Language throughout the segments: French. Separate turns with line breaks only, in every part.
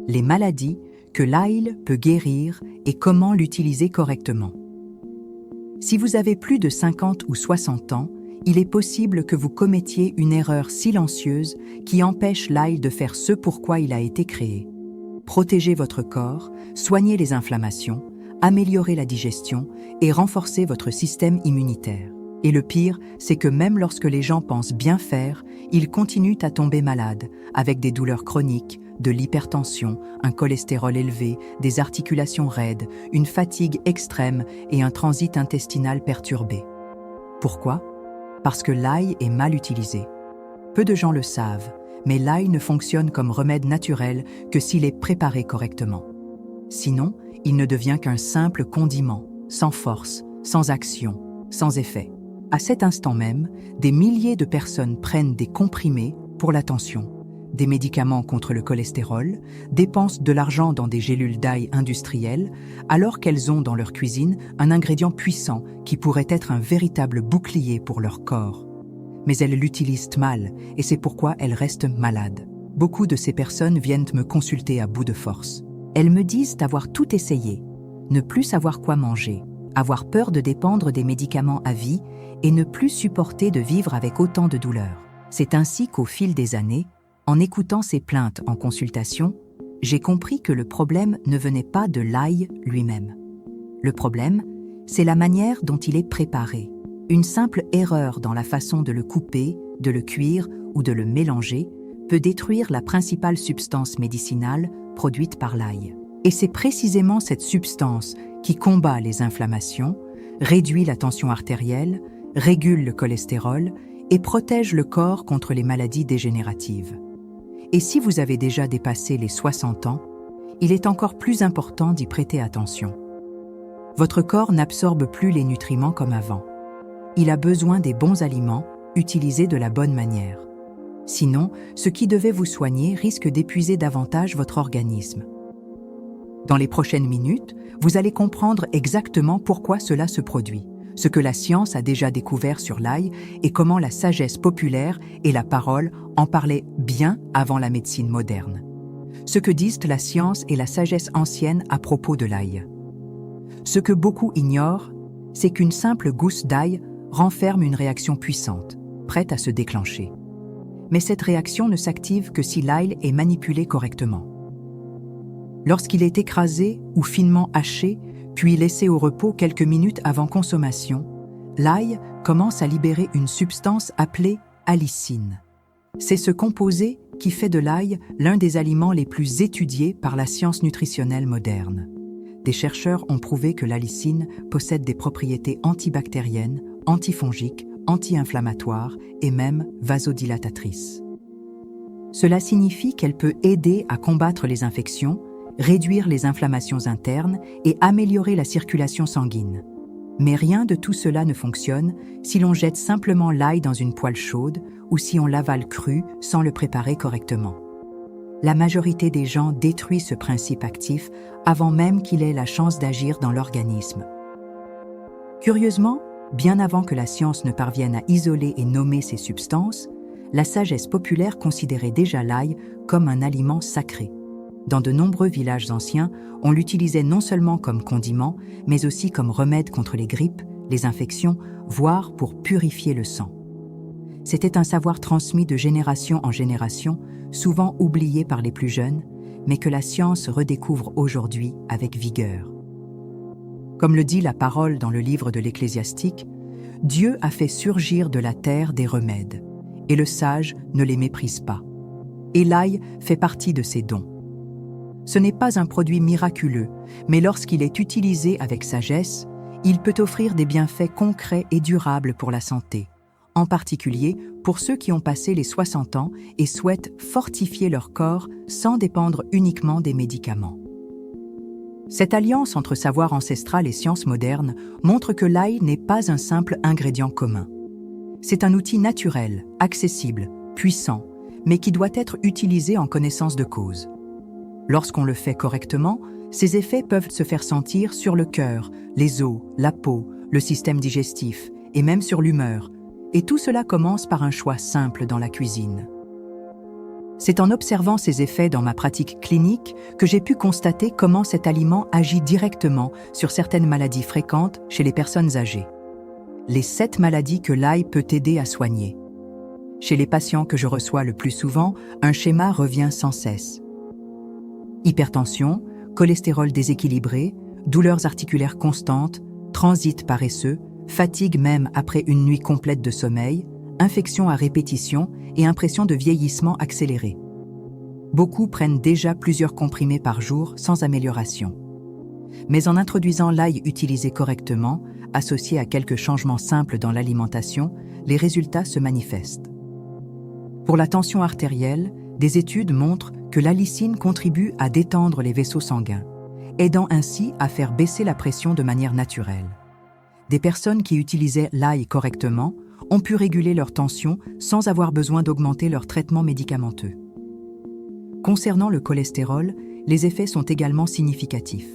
les maladies que l'ail peut guérir et comment l'utiliser correctement. Si vous avez plus de 50 ou 60 ans, il est possible que vous commettiez une erreur silencieuse qui empêche l'ail de faire ce pourquoi il a été créé. Protégez votre corps, soignez les inflammations, améliorez la digestion et renforcez votre système immunitaire. Et le pire, c'est que même lorsque les gens pensent bien faire, ils continuent à tomber malades, avec des douleurs chroniques, de l'hypertension, un cholestérol élevé, des articulations raides, une fatigue extrême et un transit intestinal perturbé. Pourquoi ? Parce que l'ail est mal utilisé. Peu de gens le savent, mais l'ail ne fonctionne comme remède naturel que s'il est préparé correctement. Sinon, il ne devient qu'un simple condiment, sans force, sans action, sans effet. À cet instant même, des milliers de personnes prennent des comprimés pour la tension, des médicaments contre le cholestérol, dépensent de l'argent dans des gélules d'ail industrielles, alors qu'elles ont dans leur cuisine un ingrédient puissant qui pourrait être un véritable bouclier pour leur corps. Mais elles l'utilisent mal et c'est pourquoi elles restent malades. Beaucoup de ces personnes viennent me consulter à bout de force. Elles me disent avoir tout essayé, ne plus savoir quoi manger, avoir peur de dépendre des médicaments à vie et ne plus supporter de vivre avec autant de douleurs. C'est ainsi qu'au fil des années, en écoutant ces plaintes en consultation, j'ai compris que le problème ne venait pas de l'ail lui-même. Le problème, c'est la manière dont il est préparé. Une simple erreur dans la façon de le couper, de le cuire ou de le mélanger peut détruire la principale substance médicinale produite par l'ail. Et c'est précisément cette substance qui combat les inflammations, réduit la tension artérielle, régule le cholestérol et protège le corps contre les maladies dégénératives. Et si vous avez déjà dépassé les 60 ans, il est encore plus important d'y prêter attention. Votre corps n'absorbe plus les nutriments comme avant. Il a besoin des bons aliments, utilisés de la bonne manière. Sinon, ce qui devait vous soigner risque d'épuiser davantage votre organisme. Dans les prochaines minutes, vous allez comprendre exactement pourquoi cela se produit, ce que la science a déjà découvert sur l'ail et comment la sagesse populaire et la parole en parlaient bien avant la médecine moderne. Ce que disent la science et la sagesse ancienne à propos de l'ail. Ce que beaucoup ignorent, c'est qu'une simple gousse d'ail renferme une réaction puissante, prête à se déclencher. Mais cette réaction ne s'active que si l'ail est manipulé correctement. Lorsqu'il est écrasé ou finement haché, puis laissé au repos quelques minutes avant consommation, l'ail commence à libérer une substance appelée allicine. C'est ce composé qui fait de l'ail l'un des aliments les plus étudiés par la science nutritionnelle moderne. Des chercheurs ont prouvé que l'allicine possède des propriétés antibactériennes, antifongiques, anti-inflammatoires et même vasodilatatrices. Cela signifie qu'elle peut aider à combattre les infections, réduire les inflammations internes et améliorer la circulation sanguine. Mais rien de tout cela ne fonctionne si l'on jette simplement l'ail dans une poêle chaude ou si on l'avale cru sans le préparer correctement. La majorité des gens détruit ce principe actif avant même qu'il ait la chance d'agir dans l'organisme. Curieusement, bien avant que la science ne parvienne à isoler et nommer ces substances, la sagesse populaire considérait déjà l'ail comme un aliment sacré. Dans de nombreux villages anciens, on l'utilisait non seulement comme condiment, mais aussi comme remède contre les grippes, les infections, voire pour purifier le sang. C'était un savoir transmis de génération en génération, souvent oublié par les plus jeunes, mais que la science redécouvre aujourd'hui avec vigueur. Comme le dit la parole dans le livre de l'Ecclésiastique, Dieu a fait surgir de la terre des remèdes, et le sage ne les méprise pas. Et l'ail fait partie de ces dons. Ce n'est pas un produit miraculeux, mais lorsqu'il est utilisé avec sagesse, il peut offrir des bienfaits concrets et durables pour la santé, en particulier pour ceux qui ont passé les 60 ans et souhaitent fortifier leur corps sans dépendre uniquement des médicaments. Cette alliance entre savoir ancestral et science moderne montre que l'ail n'est pas un simple ingrédient commun. C'est un outil naturel, accessible, puissant, mais qui doit être utilisé en connaissance de cause. Lorsqu'on le fait correctement, ses effets peuvent se faire sentir sur le cœur, les os, la peau, le système digestif et même sur l'humeur. Et tout cela commence par un choix simple dans la cuisine. C'est en observant ces effets dans ma pratique clinique que j'ai pu constater comment cet aliment agit directement sur certaines maladies fréquentes chez les personnes âgées. Les 7 maladies que l'ail peut aider à soigner. Chez les patients que je reçois le plus souvent, un schéma revient sans cesse. Hypertension, cholestérol déséquilibré, douleurs articulaires constantes, transit paresseux, fatigue même après une nuit complète de sommeil, infections à répétition et impression de vieillissement accéléré. Beaucoup prennent déjà plusieurs comprimés par jour sans amélioration. Mais en introduisant l'ail utilisé correctement, associé à quelques changements simples dans l'alimentation, les résultats se manifestent. Pour la tension artérielle, des études montrent que l'allicine contribue à détendre les vaisseaux sanguins, aidant ainsi à faire baisser la pression de manière naturelle. Des personnes qui utilisaient l'ail correctement ont pu réguler leur tension sans avoir besoin d'augmenter leur traitement médicamenteux. Concernant le cholestérol, les effets sont également significatifs.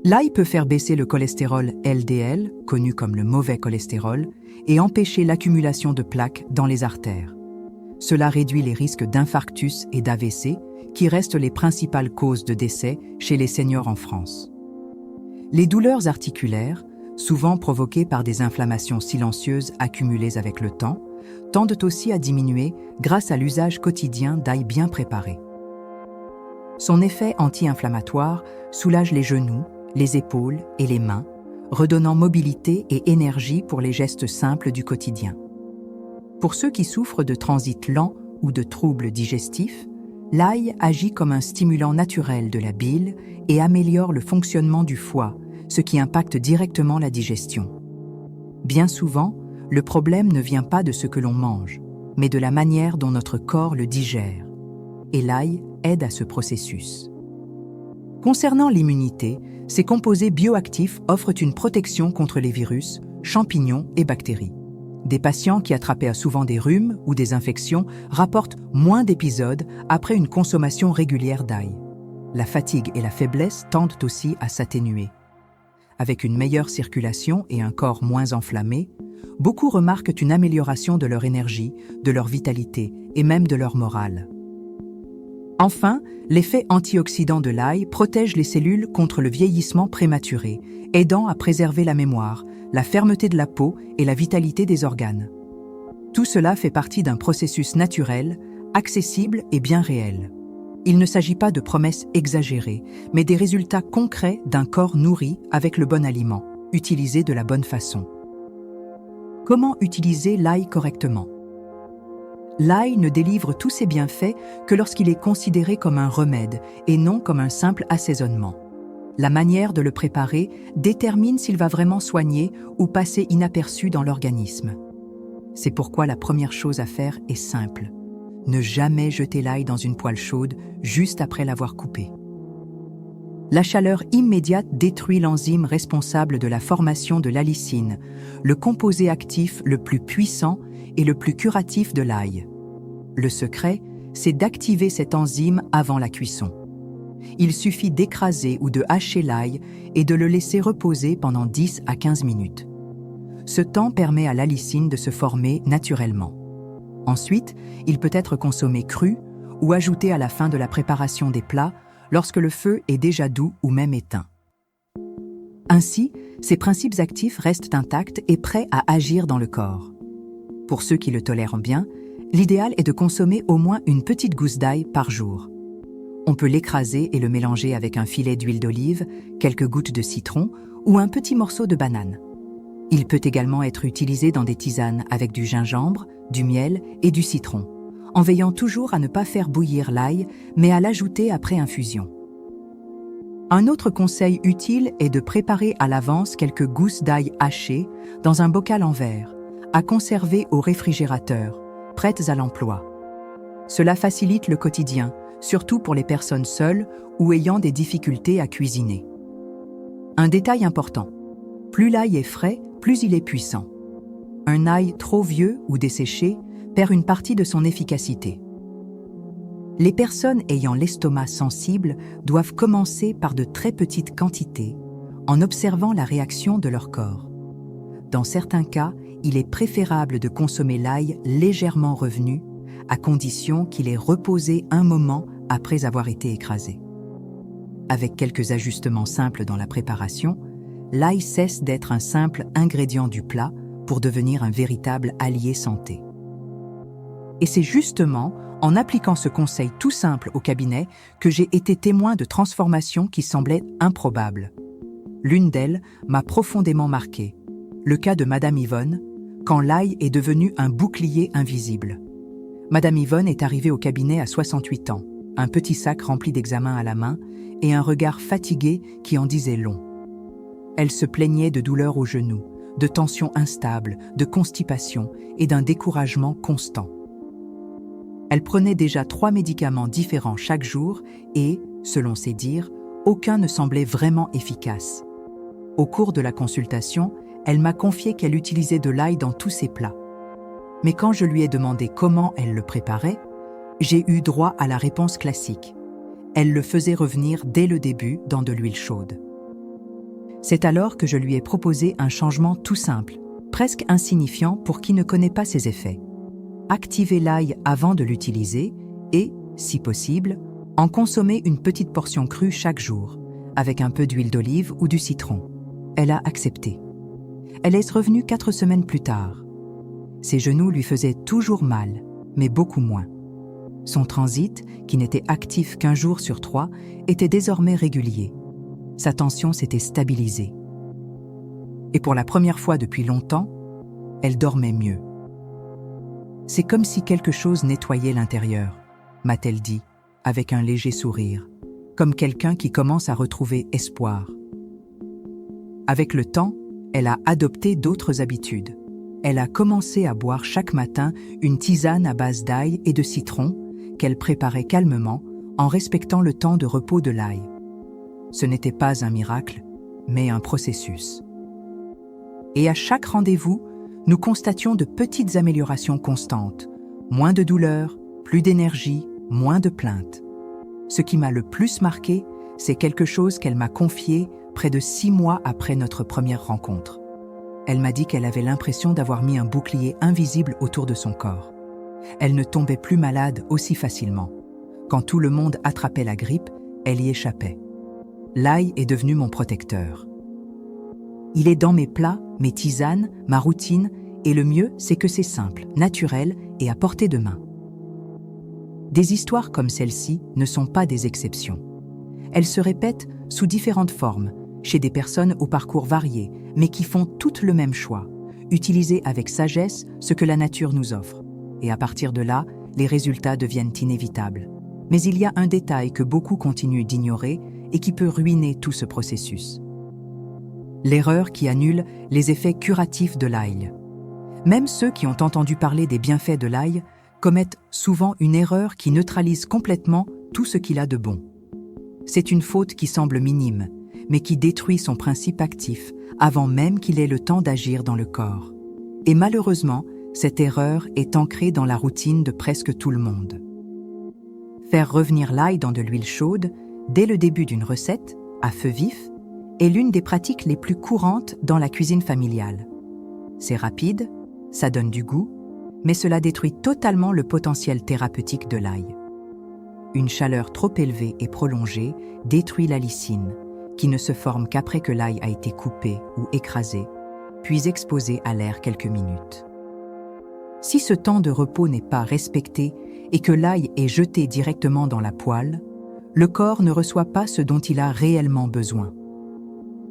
L'ail peut faire baisser le cholestérol LDL, connu comme le mauvais cholestérol, et empêcher l'accumulation de plaques dans les artères. Cela réduit les risques d'infarctus et d'AVC, qui restent les principales causes de décès chez les seniors en France. Les douleurs articulaires, souvent provoquées par des inflammations silencieuses accumulées avec le temps, tendent aussi à diminuer grâce à l'usage quotidien d'ail bien préparé. Son effet anti-inflammatoire soulage les genoux, les épaules et les mains, redonnant mobilité et énergie pour les gestes simples du quotidien. Pour ceux qui souffrent de transit lent ou de troubles digestifs, l'ail agit comme un stimulant naturel de la bile et améliore le fonctionnement du foie, ce qui impacte directement la digestion. Bien souvent, le problème ne vient pas de ce que l'on mange, mais de la manière dont notre corps le digère. Et l'ail aide à ce processus. Concernant l'immunité, ces composés bioactifs offrent une protection contre les virus, champignons et bactéries. Des patients qui attrapaient souvent des rhumes ou des infections rapportent moins d'épisodes après une consommation régulière d'ail. La fatigue et la faiblesse tendent aussi à s'atténuer. Avec une meilleure circulation et un corps moins enflammé, beaucoup remarquent une amélioration de leur énergie, de leur vitalité et même de leur morale. Enfin, l'effet antioxydant de l'ail protège les cellules contre le vieillissement prématuré, aidant à préserver la mémoire, la fermeté de la peau et la vitalité des organes. Tout cela fait partie d'un processus naturel, accessible et bien réel. Il ne s'agit pas de promesses exagérées, mais des résultats concrets d'un corps nourri avec le bon aliment, utilisé de la bonne façon. Comment utiliser l'ail correctement ? L'ail ne délivre tous ses bienfaits que lorsqu'il est considéré comme un remède et non comme un simple assaisonnement. La manière de le préparer détermine s'il va vraiment soigner ou passer inaperçu dans l'organisme. C'est pourquoi la première chose à faire est simple. Ne jamais jeter l'ail dans une poêle chaude juste après l'avoir coupé. La chaleur immédiate détruit l'enzyme responsable de la formation de l'allicine, le composé actif le plus puissant et le plus curatif de l'ail. Le secret, c'est d'activer cette enzyme avant la cuisson. Il suffit d'écraser ou de hacher l'ail et de le laisser reposer pendant 10 à 15 minutes. Ce temps permet à l'allicine de se former naturellement. Ensuite, il peut être consommé cru ou ajouté à la fin de la préparation des plats lorsque le feu est déjà doux ou même éteint. Ainsi, ces principes actifs restent intacts et prêts à agir dans le corps. Pour ceux qui le tolèrent bien, l'idéal est de consommer au moins une petite gousse d'ail par jour. On peut l'écraser et le mélanger avec un filet d'huile d'olive, quelques gouttes de citron ou un petit morceau de banane. Il peut également être utilisé dans des tisanes avec du gingembre, du miel et du citron, en veillant toujours à ne pas faire bouillir l'ail, mais à l'ajouter après infusion. Un autre conseil utile est de préparer à l'avance quelques gousses d'ail hachées dans un bocal en verre, à conserver au réfrigérateur, prêtes à l'emploi. Cela facilite le quotidien, surtout pour les personnes seules ou ayant des difficultés à cuisiner. Un détail important, plus l'ail est frais, plus il est puissant. Un ail trop vieux ou desséché perd une partie de son efficacité. Les personnes ayant l'estomac sensible doivent commencer par de très petites quantités, en observant la réaction de leur corps. Dans certains cas, il est préférable de consommer l'ail légèrement revenu, à condition qu'il ait reposé un moment après avoir été écrasé. Avec quelques ajustements simples dans la préparation, l'ail cesse d'être un simple ingrédient du plat pour devenir un véritable allié santé. Et c'est justement en appliquant ce conseil tout simple au cabinet que j'ai été témoin de transformations qui semblaient improbables. L'une d'elles m'a profondément marqué, le cas de Madame Yvonne, quand l'ail est devenu un bouclier invisible. Madame Yvonne est arrivée au cabinet à 68 ans, un petit sac rempli d'examens à la main et un regard fatigué qui en disait long. Elle se plaignait de douleurs aux genoux, de tensions instables, de constipation et d'un découragement constant. Elle prenait déjà 3 médicaments différents chaque jour et, selon ses dires, aucun ne semblait vraiment efficace. Au cours de la consultation, elle m'a confié qu'elle utilisait de l'ail dans tous ses plats. Mais quand je lui ai demandé comment elle le préparait, j'ai eu droit à la réponse classique. Elle le faisait revenir dès le début dans de l'huile chaude. C'est alors que je lui ai proposé un changement tout simple, presque insignifiant pour qui ne connaît pas ses effets. Activer l'ail avant de l'utiliser et, si possible, en consommer une petite portion crue chaque jour, avec un peu d'huile d'olive ou du citron. Elle a accepté. Elle est revenue 4 semaines plus tard. Ses genoux lui faisaient toujours mal, mais beaucoup moins. Son transit, qui n'était actif qu'1 jour sur 3, était désormais régulier. Sa tension s'était stabilisée. Et pour la première fois depuis longtemps, elle dormait mieux. C'est comme si quelque chose nettoyait l'intérieur, m'a-t-elle dit, avec un léger sourire, comme quelqu'un qui commence à retrouver espoir. Avec le temps, elle a adopté d'autres habitudes. Elle a commencé à boire chaque matin une tisane à base d'ail et de citron qu'elle préparait calmement en respectant le temps de repos de l'ail. Ce n'était pas un miracle, mais un processus. Et à chaque rendez-vous, nous constations de petites améliorations constantes, moins de douleur, plus d'énergie, moins de plaintes. Ce qui m'a le plus marqué, c'est quelque chose qu'elle m'a confié près de 6 mois après notre première rencontre. Elle m'a dit qu'elle avait l'impression d'avoir mis un bouclier invisible autour de son corps. Elle ne tombait plus malade aussi facilement. Quand tout le monde attrapait la grippe, elle y échappait. L'ail est devenu mon protecteur. Il est dans mes plats, mes tisanes, ma routine, et le mieux, c'est que c'est simple, naturel et à portée de main. Des histoires comme celle-ci ne sont pas des exceptions. Elles se répètent sous différentes formes, chez des personnes au parcours varié, mais qui font toutes le même choix, utiliser avec sagesse ce que la nature nous offre. Et à partir de là, les résultats deviennent inévitables. Mais il y a un détail que beaucoup continuent d'ignorer et qui peut ruiner tout ce processus. L'erreur qui annule les effets curatifs de l'ail. Même ceux qui ont entendu parler des bienfaits de l'ail commettent souvent une erreur qui neutralise complètement tout ce qu'il a de bon. C'est une faute qui semble minime, mais qui détruit son principe actif avant même qu'il ait le temps d'agir dans le corps. Et malheureusement, cette erreur est ancrée dans la routine de presque tout le monde. Faire revenir l'ail dans de l'huile chaude, dès le début d'une recette, à feu vif, est l'une des pratiques les plus courantes dans la cuisine familiale. C'est rapide, ça donne du goût, mais cela détruit totalement le potentiel thérapeutique de l'ail. Une chaleur trop élevée et prolongée détruit la lysine, qui ne se forme qu'après que l'ail a été coupé ou écrasé, puis exposé à l'air quelques minutes. Si ce temps de repos n'est pas respecté et que l'ail est jeté directement dans la poêle, le corps ne reçoit pas ce dont il a réellement besoin.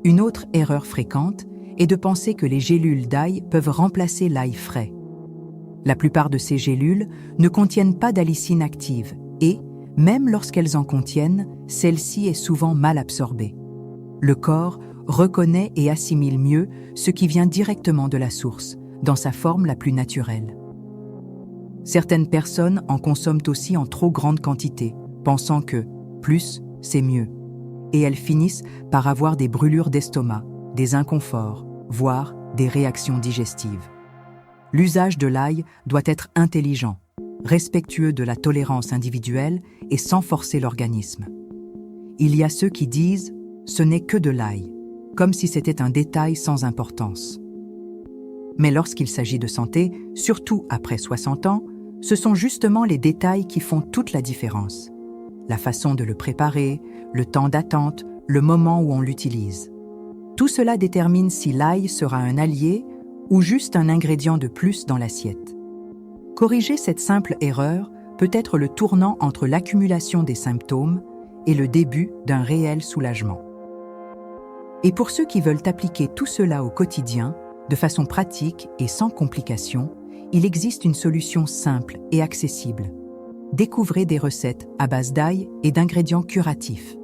Une autre erreur fréquente est de penser que les gélules d'ail peuvent remplacer l'ail frais. La plupart de ces gélules ne contiennent pas d'allicine active et, même lorsqu'elles en contiennent, celle-ci est souvent mal absorbée. Le corps reconnaît et assimile mieux ce qui vient directement de la source, dans sa forme la plus naturelle. Certaines personnes en consomment aussi en trop grande quantité, pensant que plus, c'est mieux. Et elles finissent par avoir des brûlures d'estomac, des inconforts, voire des réactions digestives. L'usage de l'ail doit être intelligent, respectueux de la tolérance individuelle et sans forcer l'organisme. Il y a ceux qui disent « ce n'est que de l'ail », comme si c'était un détail sans importance. Mais lorsqu'il s'agit de santé, surtout après 60 ans, Ce sont justement les détails qui font toute la différence. La façon de le préparer, le temps d'attente, le moment où on l'utilise. Tout cela détermine si l'ail sera un allié ou juste un ingrédient de plus dans l'assiette. Corriger cette simple erreur peut être le tournant entre l'accumulation des symptômes et le début d'un réel soulagement. Et pour ceux qui veulent appliquer tout cela au quotidien, de façon pratique et sans complications, il existe une solution simple et accessible. Découvrez des recettes à base d'ail et d'ingrédients curatifs.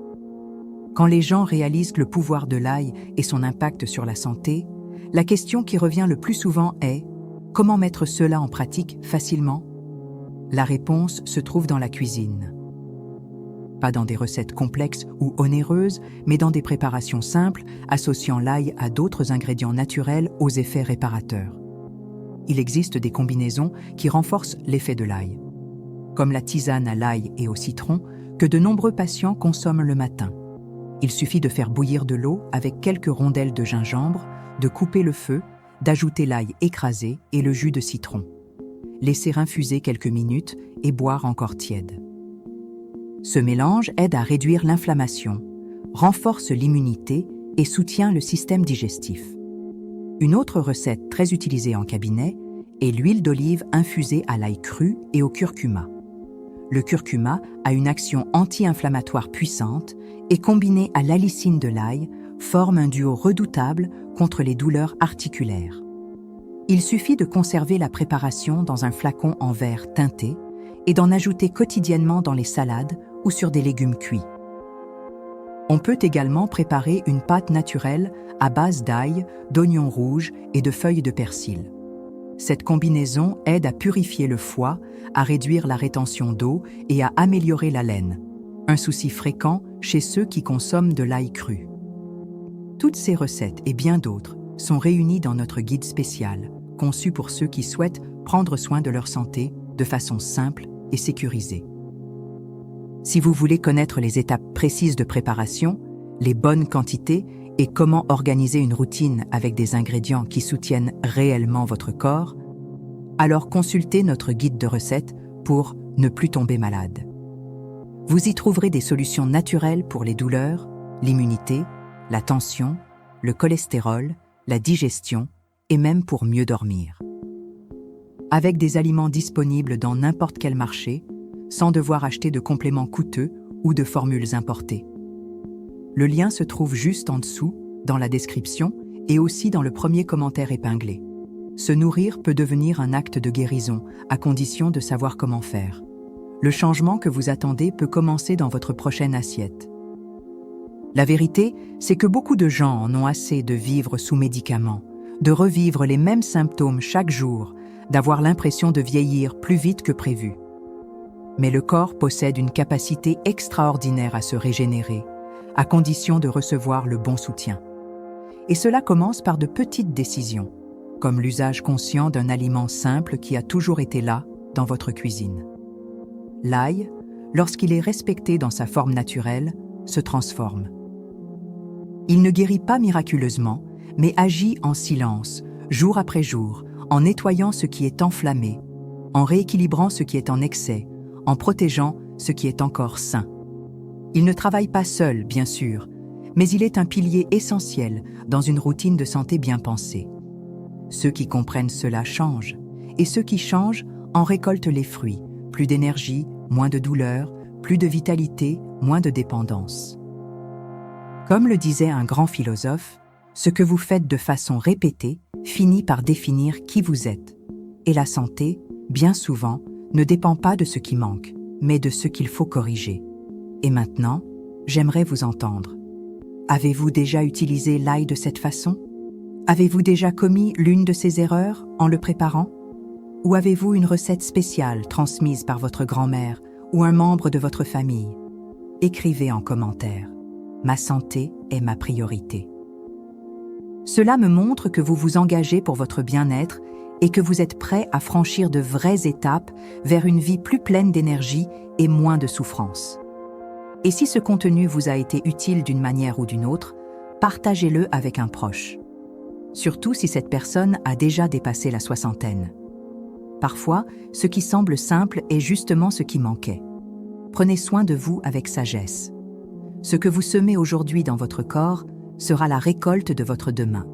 Quand les gens réalisent le pouvoir de l'ail et son impact sur la santé, la question qui revient le plus souvent est « Comment mettre cela en pratique facilement ?» La réponse se trouve dans la cuisine. Pas dans des recettes complexes ou onéreuses, mais dans des préparations simples, associant l'ail à d'autres ingrédients naturels aux effets réparateurs. Il existe des combinaisons qui renforcent l'effet de l'ail, comme la tisane à l'ail et au citron que de nombreux patients consomment le matin. Il suffit de faire bouillir de l'eau avec quelques rondelles de gingembre, de couper le feu, d'ajouter l'ail écrasé et le jus de citron. Laisser infuser quelques minutes et boire encore tiède. Ce mélange aide à réduire l'inflammation, renforce l'immunité et soutient le système digestif. Une autre recette très utilisée en cabinet est l'huile d'olive infusée à l'ail cru et au curcuma. Le curcuma a une action anti-inflammatoire puissante et combiné à l'allicine de l'ail, forme un duo redoutable contre les douleurs articulaires. Il suffit de conserver la préparation dans un flacon en verre teinté et d'en ajouter quotidiennement dans les salades ou sur des légumes cuits. On peut également préparer une pâte naturelle à base d'ail, d'oignons rouges et de feuilles de persil. Cette combinaison aide à purifier le foie, à réduire la rétention d'eau et à améliorer la laine, un souci fréquent chez ceux qui consomment de l'ail cru. Toutes ces recettes et bien d'autres sont réunies dans notre guide spécial, conçu pour ceux qui souhaitent prendre soin de leur santé de façon simple et sécurisée. Si vous voulez connaître les étapes précises de préparation, les bonnes quantités et comment organiser une routine avec des ingrédients qui soutiennent réellement votre corps, alors consultez notre guide de recettes pour ne plus tomber malade. Vous y trouverez des solutions naturelles pour les douleurs, l'immunité, la tension, le cholestérol, la digestion et même pour mieux dormir. Avec des aliments disponibles dans n'importe quel marché, sans devoir acheter de compléments coûteux ou de formules importées. Le lien se trouve juste en dessous, dans la description et aussi dans le premier commentaire épinglé. Se nourrir peut devenir un acte de guérison, à condition de savoir comment faire. Le changement que vous attendez peut commencer dans votre prochaine assiette. La vérité, c'est que beaucoup de gens en ont assez de vivre sous médicaments, de revivre les mêmes symptômes chaque jour, d'avoir l'impression de vieillir plus vite que prévu. Mais le corps possède une capacité extraordinaire à se régénérer, à condition de recevoir le bon soutien. Et cela commence par de petites décisions, comme l'usage conscient d'un aliment simple qui a toujours été là, dans votre cuisine. L'ail, lorsqu'il est respecté dans sa forme naturelle, se transforme. Il ne guérit pas miraculeusement, mais agit en silence, jour après jour, en nettoyant ce qui est enflammé, en rééquilibrant ce qui est en excès, en protégeant ce qui est encore sain. Il ne travaille pas seul, bien sûr, mais il est un pilier essentiel dans une routine de santé bien pensée. Ceux qui comprennent cela changent, et ceux qui changent en récoltent les fruits, plus d'énergie, moins de douleur, plus de vitalité, moins de dépendance. Comme le disait un grand philosophe, ce que vous faites de façon répétée finit par définir qui vous êtes. Et la santé, bien souvent, ne dépend pas de ce qui manque, mais de ce qu'il faut corriger. Et maintenant, j'aimerais vous entendre. Avez-vous déjà utilisé l'ail de cette façon? Avez-vous déjà commis l'une de ces erreurs en le préparant? Ou avez-vous une recette spéciale transmise par votre grand-mère ou un membre de votre famille? Écrivez en commentaire. Ma santé est ma priorité. Cela me montre que vous vous engagez pour votre bien-être et que vous êtes prêt à franchir de vraies étapes vers une vie plus pleine d'énergie et moins de souffrance. Et si ce contenu vous a été utile d'une manière ou d'une autre, partagez-le avec un proche. Surtout si cette personne a déjà dépassé la soixantaine. Parfois, ce qui semble simple est justement ce qui manquait. Prenez soin de vous avec sagesse. Ce que vous semez aujourd'hui dans votre corps sera la récolte de votre demain.